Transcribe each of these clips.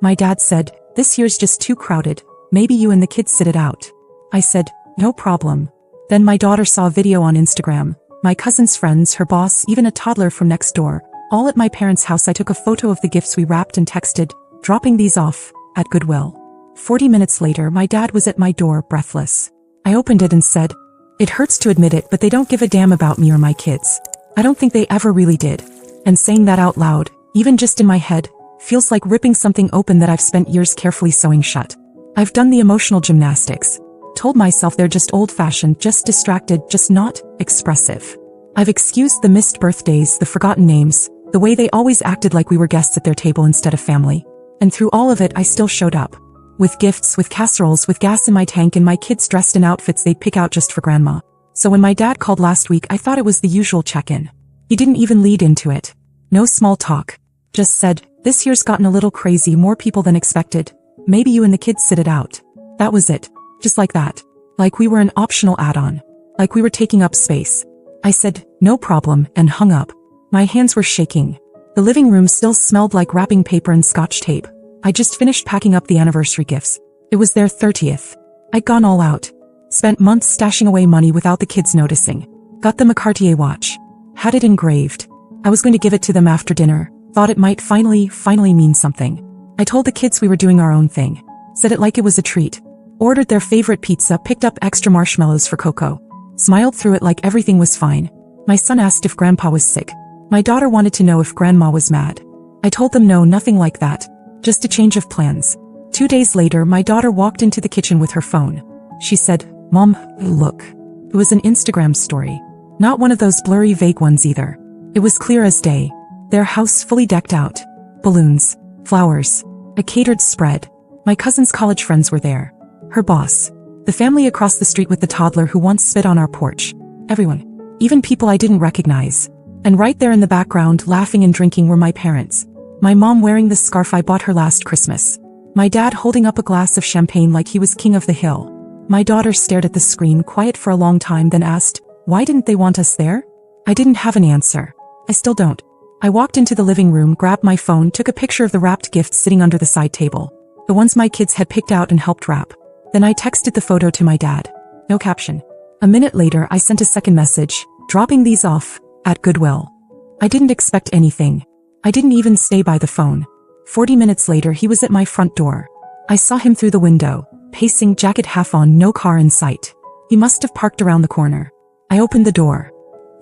My dad said, "This year's just too crowded. Maybe you and the kids sit it out." I said, "No problem." Then my daughter saw a video on Instagram. My cousin's friends, her boss, even a toddler from next door, all at my parents' house. I took a photo of the gifts we wrapped and texted, dropping these off at Goodwill. 40 minutes later, my dad was at my door, breathless. I opened it and said, "It hurts to admit it, but they don't give a damn about me or my kids. I don't think they ever really did." And saying that out loud, even just in my head, feels like ripping something open that I've spent years carefully sewing shut. I've done the emotional gymnastics. Told myself they're just old-fashioned, just distracted, just not expressive. I've excused the missed birthdays, the forgotten names, the way they always acted like we were guests at their table instead of family. And through all of it, I still showed up. With gifts, with casseroles, with gas in my tank, and my kids dressed in outfits they'd pick out just for grandma. So when my dad called last week, I thought it was the usual check-in. He didn't even lead into it. No small talk. Just said, "This year's gotten a little crazy, more people than expected. Maybe you and the kids sit it out." That was it. Just like that. Like we were an optional add-on. Like we were taking up space. I said, "No problem," and hung up. My hands were shaking. The living room still smelled like wrapping paper and scotch tape. I just finished packing up the anniversary gifts. It was their 30th. I'd gone all out. Spent months stashing away money without the kids noticing. Got them a Cartier watch. Had it engraved. I was going to give it to them after dinner. Thought it might finally mean something. I told the kids we were doing our own thing. Said it like it was a treat. Ordered their favorite pizza, picked up extra marshmallows for Coco. Smiled through it like everything was fine. My son asked if Grandpa was sick. My daughter wanted to know if Grandma was mad. I told them no, nothing like that. Just a change of plans. 2 days later, my daughter walked into the kitchen with her phone. She said, "Mom, look." It was an Instagram story. Not one of those blurry, vague ones either. It was clear as day. Their house fully decked out. Balloons. Flowers. A catered spread. My cousin's college friends were there. Her boss. The family across the street with the toddler who once spit on our porch. Everyone. Even people I didn't recognize. And right there in the background, laughing and drinking, were my parents. My mom wearing the scarf I bought her last Christmas. My dad holding up a glass of champagne like he was king of the hill. My daughter stared at the screen, quiet for a long time, then asked, "Why didn't they want us there?" I didn't have an answer. I still don't. I walked into the living room, grabbed my phone, took a picture of the wrapped gifts sitting under the side table. The ones my kids had picked out and helped wrap. Then I texted the photo to my dad. No caption. A minute later, I sent a second message, dropping these off at Goodwill. I didn't expect anything. I didn't even stay by the phone. 40 minutes later, he was at my front door. I saw him through the window, pacing, jacket half on, no car in sight. He must have parked around the corner. I opened the door.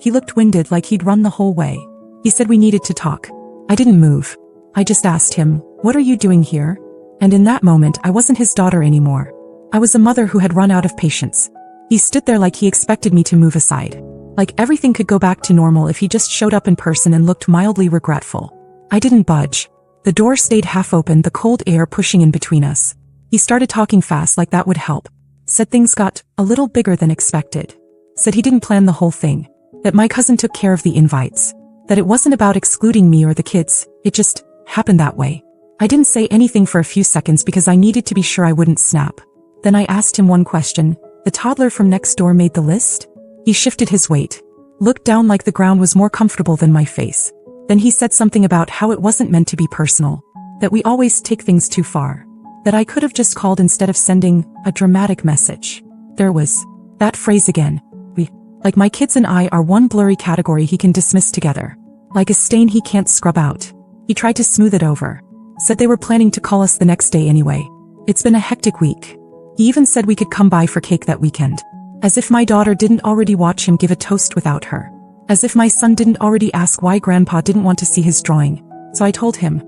He looked winded, like he'd run the whole way. He said we needed to talk. I didn't move. I just asked him, "What are you doing here?" And in that moment, I wasn't his daughter anymore. I was a mother who had run out of patience. He stood there like he expected me to move aside. Like everything could go back to normal if he just showed up in person and looked mildly regretful. I didn't budge. The door stayed half open, the cold air pushing in between us. He started talking fast, like that would help. Said things got a little bigger than expected. Said he didn't plan the whole thing. That my cousin took care of the invites. That it wasn't about excluding me or the kids, it just happened that way. I didn't say anything for a few seconds because I needed to be sure I wouldn't snap. Then I asked him one question. The toddler from next door made the list? He shifted his weight. Looked down like the ground was more comfortable than my face. Then he said something about how it wasn't meant to be personal. That we always take things too far. That I could have just called instead of sending a dramatic message. There was that phrase again. We, like my kids and I, are one blurry category he can dismiss together. Like a stain he can't scrub out. He tried to smooth it over. Said they were planning to call us the next day anyway. It's been a hectic week. He even said we could come by for cake that weekend. As if my daughter didn't already watch him give a toast without her. As if my son didn't already ask why Grandpa didn't want to see his drawing. So I told him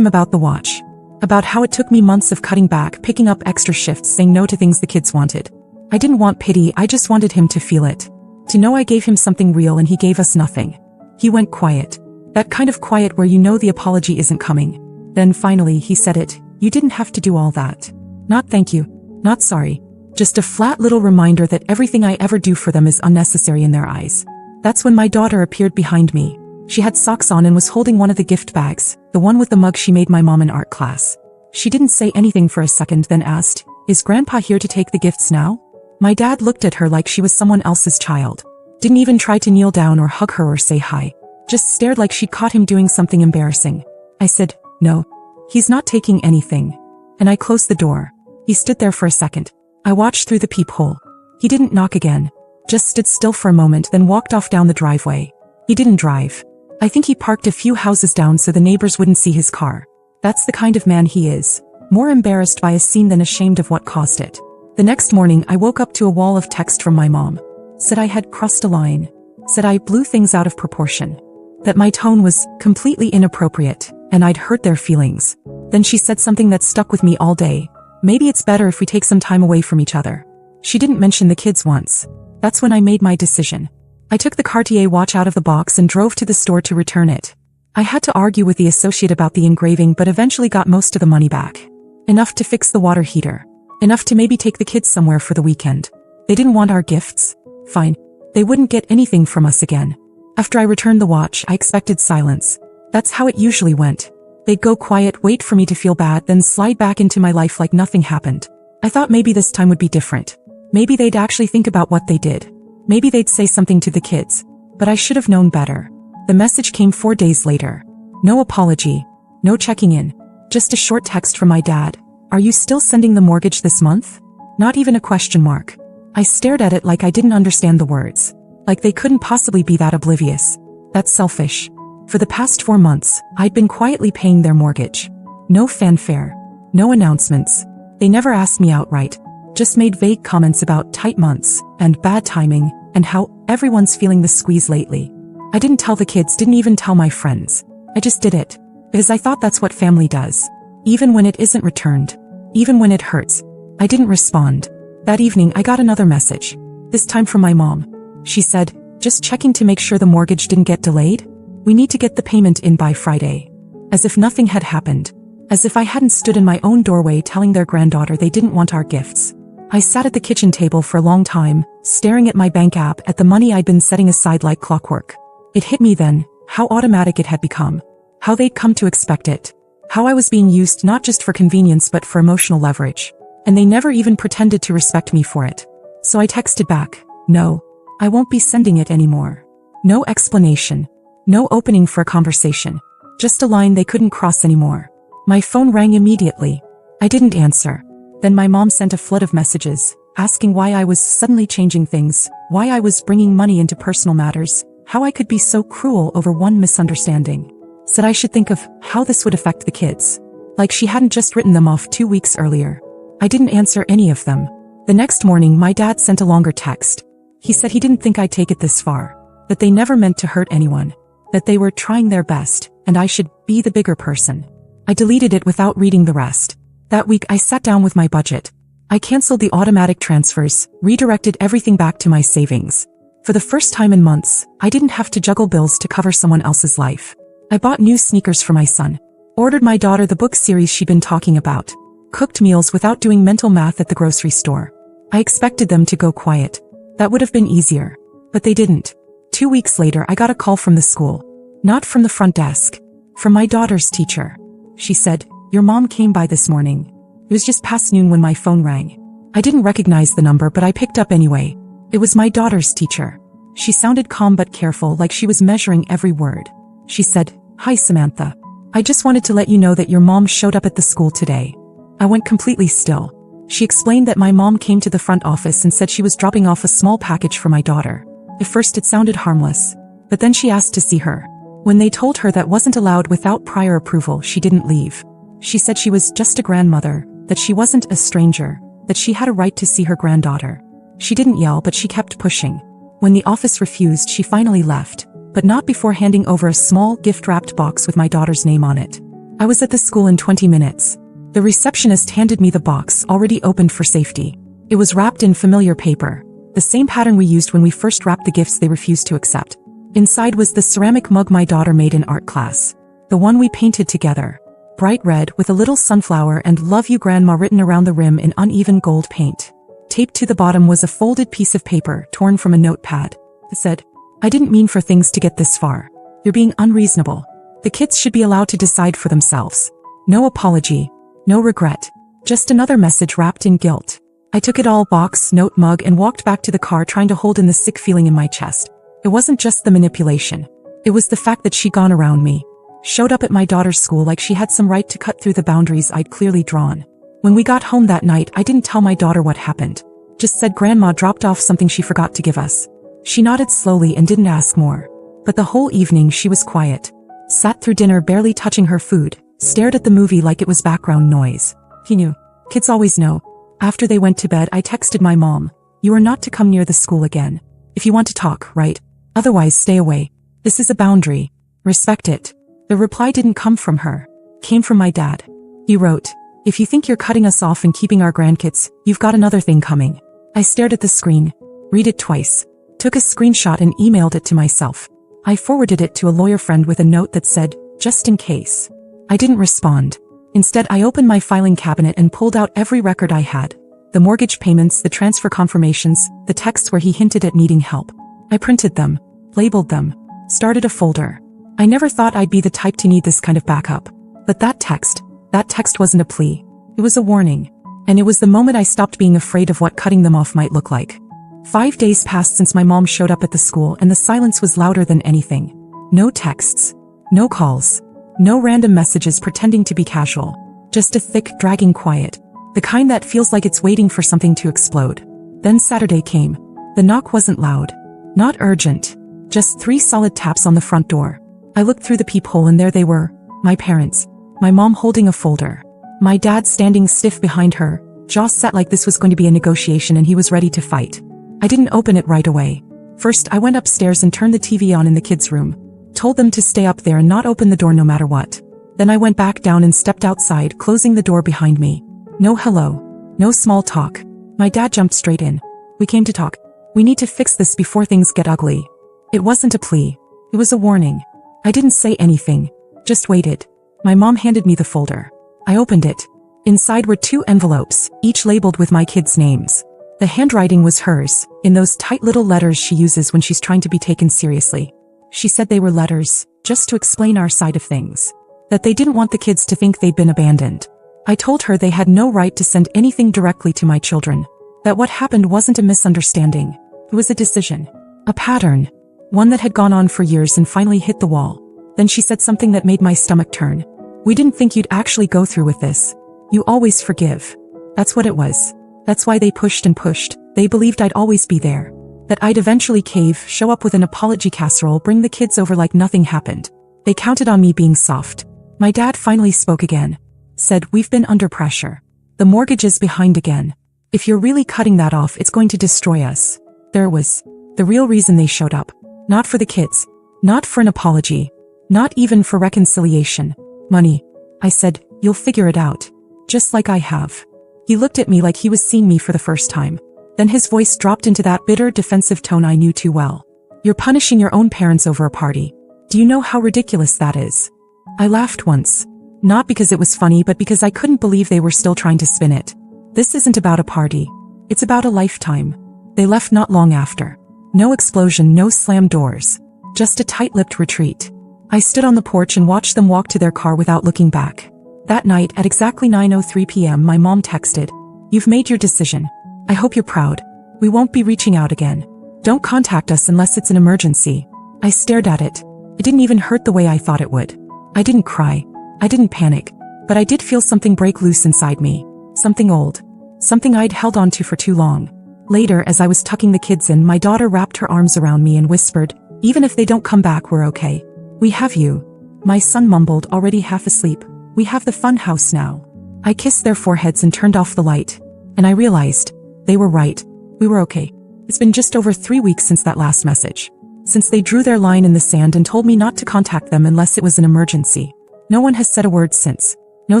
about the watch. About how it took me months of cutting back, picking up extra shifts, saying no to things the kids wanted. I didn't want pity, I just wanted him to feel it. To know I gave him something real and he gave us nothing. He went quiet. That kind of quiet where you know the apology isn't coming. Then finally he said it. "You didn't have to do all that. Not thank you. Not sorry. Just a flat little reminder that everything I ever do for them is unnecessary in their eyes." That's when my daughter appeared behind me. She had socks on and was holding one of the gift bags, the one with the mug she made my mom in art class. She didn't say anything for a second, then asked, "Is Grandpa here to take the gifts now?" My dad looked at her like she was someone else's child. Didn't even try to kneel down or hug her or say hi. Just stared like she'd caught him doing something embarrassing. I said, "No." He's not taking anything. And I closed the door. He stood there for a second. I watched through the peephole. He didn't knock again. Just stood still for a moment, then walked off down the driveway. He didn't drive. I think he parked a few houses down so the neighbors wouldn't see his car. That's the kind of man he is. More embarrassed by a scene than ashamed of what caused it. The next morning, I woke up to a wall of text from my mom. Said I had crossed a line. Said I blew things out of proportion. That my tone was completely inappropriate, and I'd hurt their feelings. Then she said something that stuck with me all day. Maybe it's better if we take some time away from each other. She didn't mention the kids once. That's when I made my decision. I took the Cartier watch out of the box and drove to the store to return it. I had to argue with the associate about the engraving, but eventually got most of the money back. Enough to fix the water heater. Enough to maybe take the kids somewhere for the weekend. They didn't want our gifts. Fine. They wouldn't get anything from us again. After I returned the watch, I expected silence. That's how it usually went. They'd go quiet, wait for me to feel bad, then slide back into my life like nothing happened. I thought maybe this time would be different. Maybe they'd actually think about what they did. Maybe they'd say something to the kids. But I should have known better. The message came 4 days later. No apology. No checking in. Just a short text from my dad. Are you still sending the mortgage this month? Not even a question mark. I stared at it like I didn't understand the words. Like they couldn't possibly be that oblivious. That's selfish. For the past 4 months, I'd been quietly paying their mortgage. No fanfare. No announcements. They never asked me outright. Just made vague comments about tight months, and bad timing, and how everyone's feeling the squeeze lately. I didn't tell the kids, didn't even tell my friends. I just did it. Because I thought that's what family does. Even when it isn't returned. Even when it hurts. I didn't respond. That evening I got another message. This time from my mom. She said, just checking to make sure the mortgage didn't get delayed. We need to get the payment in by Friday. As if nothing had happened. As if I hadn't stood in my own doorway telling their granddaughter they didn't want our gifts. I sat at the kitchen table for a long time, staring at my bank app at the money I'd been setting aside like clockwork. It hit me then, how automatic it had become. How they'd come to expect it. How I was being used not just for convenience but for emotional leverage. And they never even pretended to respect me for it. So I texted back, no, I won't be sending it anymore. No explanation. No opening for a conversation. Just a line they couldn't cross anymore. My phone rang immediately. I didn't answer. Then my mom sent a flood of messages, asking why I was suddenly changing things, why I was bringing money into personal matters, how I could be so cruel over one misunderstanding. Said I should think of how this would affect the kids. Like she hadn't just written them off 2 weeks earlier. I didn't answer any of them. The next morning my dad sent a longer text. He said he didn't think I'd take it this far. That they never meant to hurt anyone. That they were trying their best, and I should be the bigger person. I deleted it without reading the rest. That week I sat down with my budget. I canceled the automatic transfers, redirected everything back to my savings. For the first time in months, I didn't have to juggle bills to cover someone else's life. I bought new sneakers for my son. Ordered my daughter the book series she'd been talking about. Cooked meals without doing mental math at the grocery store. I expected them to go quiet. That would have been easier. But they didn't. 2 weeks later I got a call from the school. Not from the front desk. From my daughter's teacher. She said, your mom came by this morning. It was just past noon when my phone rang. I didn't recognize the number but I picked up anyway. It was my daughter's teacher. She sounded calm but careful, like she was measuring every word. She said, hi Samantha. I just wanted to let you know that your mom showed up at the school today. I went completely still. She explained that my mom came to the front office and said she was dropping off a small package for my daughter. At first it sounded harmless, but then she asked to see her. When they told her that wasn't allowed without prior approval, she didn't leave. She said she was just a grandmother, that she wasn't a stranger, that she had a right to see her granddaughter. She didn't yell but she kept pushing. When the office refused, she finally left, but not before handing over a small gift-wrapped box with my daughter's name on it. I was at the school in 20 minutes. The receptionist handed me the box, already opened for safety. It was wrapped in familiar paper, the same pattern we used when we first wrapped the gifts they refused to accept. Inside was the ceramic mug my daughter made in art class. The one we painted together. Bright red with a little sunflower and "Love You Grandma" written around the rim in uneven gold paint. Taped to the bottom was a folded piece of paper torn from a notepad. It said, I didn't mean for things to get this far. You're being unreasonable. The kids should be allowed to decide for themselves. No apology. No regret. Just another message wrapped in guilt. I took it all, box, note, mug, and walked back to the car, trying to hold in the sick feeling in my chest. It wasn't just the manipulation. It was the fact that she'd gone around me. showed up at my daughter's school like she had some right to cut through the boundaries I'd clearly drawn. When we got home that night, I didn't tell my daughter what happened. Just said Grandma dropped off something she forgot to give us. She nodded slowly and didn't ask more. But the whole evening she was quiet. Sat through dinner barely touching her food, stared at the movie like it was background noise. He knew. Kids always know. After they went to bed, I texted my mom, "You are not to come near the school again. If you want to talk, right? Otherwise stay away. This is a boundary. Respect it." The reply didn't come from her. Came from my dad. He wrote, "If you think you're cutting us off and keeping our grandkids, you've got another thing coming." I stared at the screen. Read it twice. Took a screenshot and emailed it to myself. I forwarded it to a lawyer friend with a note that said, "Just in case." I didn't respond. Instead, I opened my filing cabinet and pulled out every record I had. The mortgage payments, the transfer confirmations, the texts where he hinted at needing help. I printed them, labeled them, started a folder. I never thought I'd be the type to need this kind of backup. But that text wasn't a plea. It was a warning. And it was the moment I stopped being afraid of what cutting them off might look like. 5 days passed since my mom showed up at the school, and the silence was louder than anything. No texts. No calls. No random messages pretending to be casual. Just a thick, dragging quiet. The kind that feels like it's waiting for something to explode. Then Saturday came. The knock wasn't loud. Not urgent. Just 3 solid taps on the front door. I looked through the peephole and there they were. My parents. My mom holding a folder. My dad standing stiff behind her, jaw set like this was going to be a negotiation and he was ready to fight. I didn't open it right away. First, I went upstairs and turned the TV on in the kids' room. Told them to stay up there and not open the door no matter what. Then I went back down and stepped outside, closing the door behind me. No hello. No small talk. My dad jumped straight in. "We came to talk. We need to fix this before things get ugly." It wasn't a plea. It was a warning. I didn't say anything. Just waited. My mom handed me the folder. I opened it. Inside were 2 envelopes, each labeled with my kids' names. The handwriting was hers, in those tight little letters she uses when she's trying to be taken seriously. She said they were letters, just to explain our side of things. That they didn't want the kids to think they'd been abandoned. I told her they had no right to send anything directly to my children. That what happened wasn't a misunderstanding. It was a decision. A pattern. One that had gone on for years and finally hit the wall. Then she said something that made my stomach turn. "We didn't think you'd actually go through with this. You always forgive." That's what it was. That's why they pushed and pushed. They believed I'd always be there. That I'd eventually cave, show up with an apology casserole, bring the kids over like nothing happened. They counted on me being soft. My dad finally spoke again. Said, "We've been under pressure. The mortgage is behind again. If you're really cutting that off, it's going to destroy us." There was the real reason they showed up. Not for the kids. Not for an apology. Not even for reconciliation. Money. I said, "You'll figure it out. Just like I have." He looked at me like he was seeing me for the first time. Then his voice dropped into that bitter, defensive tone I knew too well. "You're punishing your own parents over a party. Do you know how ridiculous that is?" I laughed once. Not because it was funny, but because I couldn't believe they were still trying to spin it. This isn't about a party. It's about a lifetime. They left not long after. No explosion, no slammed doors. Just a tight-lipped retreat. I stood on the porch and watched them walk to their car without looking back. That night, at exactly 9:03 p.m., my mom texted, "You've made your decision. I hope you're proud. We won't be reaching out again. Don't contact us unless it's an emergency." I stared at it. It didn't even hurt the way I thought it would. I didn't cry. I didn't panic. But I did feel something break loose inside me. Something old. Something I'd held on to for too long. Later, as I was tucking the kids in, my daughter wrapped her arms around me and whispered, "Even if they don't come back, we're okay. We have you." My son mumbled, already half asleep, "We have the fun house now." I kissed their foreheads and turned off the light. And I realized, they were right. We were okay. It's been just over 3 weeks since that last message. Since they drew their line in the sand and told me not to contact them unless it was an emergency. No one has said a word since. No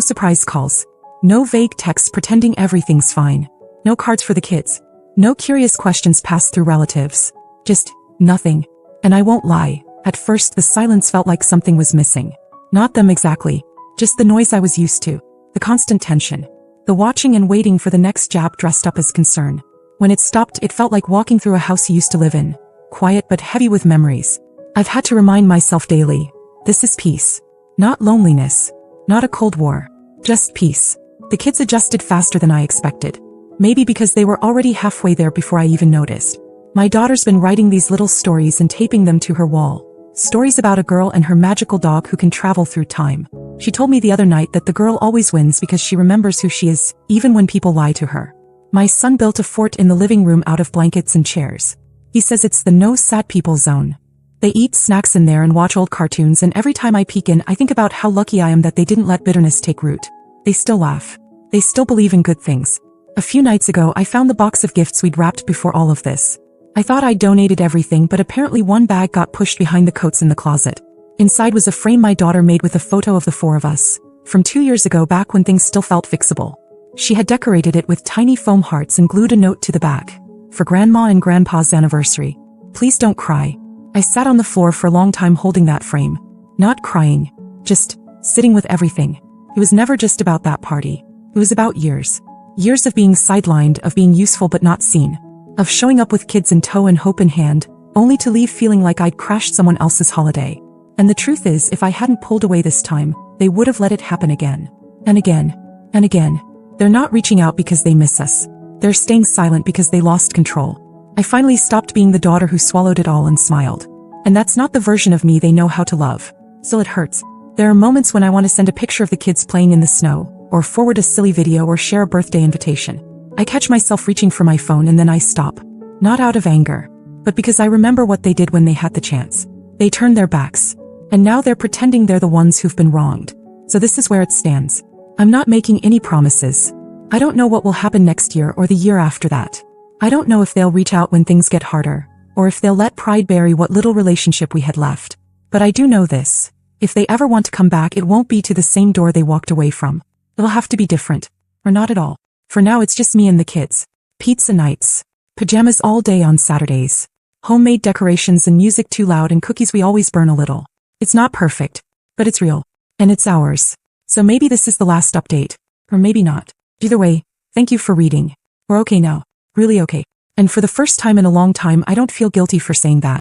surprise calls. No vague texts pretending everything's fine. No cards for the kids. No curious questions passed through relatives. Just nothing. And I won't lie, at first the silence felt like something was missing. Not them exactly. Just the noise I was used to. The constant tension. The watching and waiting for the next jab dressed up as concern. When it stopped, it felt like walking through a house he used to live in. Quiet but heavy with memories. I've had to remind myself daily. This is peace. Not loneliness. Not a cold war. Just peace. The kids adjusted faster than I expected. Maybe because they were already halfway there before I even noticed. My daughter's been writing these little stories and taping them to her wall. Stories about a girl and her magical dog who can travel through time. She told me the other night that the girl always wins because she remembers who she is, even when people lie to her. My son built a fort in the living room out of blankets and chairs. He says it's the no sad people zone. They eat snacks in there and watch old cartoons, and every time I peek in I think about how lucky I am that they didn't let bitterness take root. They still laugh. They still believe in good things. A few nights ago I found the box of gifts we'd wrapped before all of this. I thought I'd donated everything, but apparently one bag got pushed behind the coats in the closet. Inside was a frame my daughter made with a photo of the four of us, from 2 years ago, back when things still felt fixable. She had decorated it with tiny foam hearts and glued a note to the back. For Grandma and Grandpa's anniversary. Please don't cry. I sat on the floor for a long time holding that frame. Not crying. Just sitting with everything. It was never just about that party. It was about years. Years of being sidelined, of being useful but not seen. Of showing up with kids in tow and hope in hand, only to leave feeling like I'd crashed someone else's holiday. And the truth is, if I hadn't pulled away this time, they would have let it happen again. And again. And again. They're not reaching out because they miss us. They're staying silent because they lost control. I finally stopped being the daughter who swallowed it all and smiled. And that's not the version of me they know how to love. Still, it hurts. There are moments when I want to send a picture of the kids playing in the snow, or forward a silly video, or share a birthday invitation. I catch myself reaching for my phone and then I stop. Not out of anger, but because I remember what they did when they had the chance. They turned their backs. And now they're pretending they're the ones who've been wronged. So this is where it stands. I'm not making any promises. I don't know what will happen next year or the year after that. I don't know if they'll reach out when things get harder, or if they'll let pride bury what little relationship we had left. But I do know this. If they ever want to come back, it won't be to the same door they walked away from. It'll have to be different. Or not at all. For now it's just me and the kids. Pizza nights. Pajamas all day on Saturdays. Homemade decorations and music too loud and cookies we always burn a little. It's not perfect, but it's real. And it's ours. So maybe this is the last update. Or maybe not. Either way, thank you for reading. We're okay now. Really okay. And for the first time in a long time I don't feel guilty for saying that.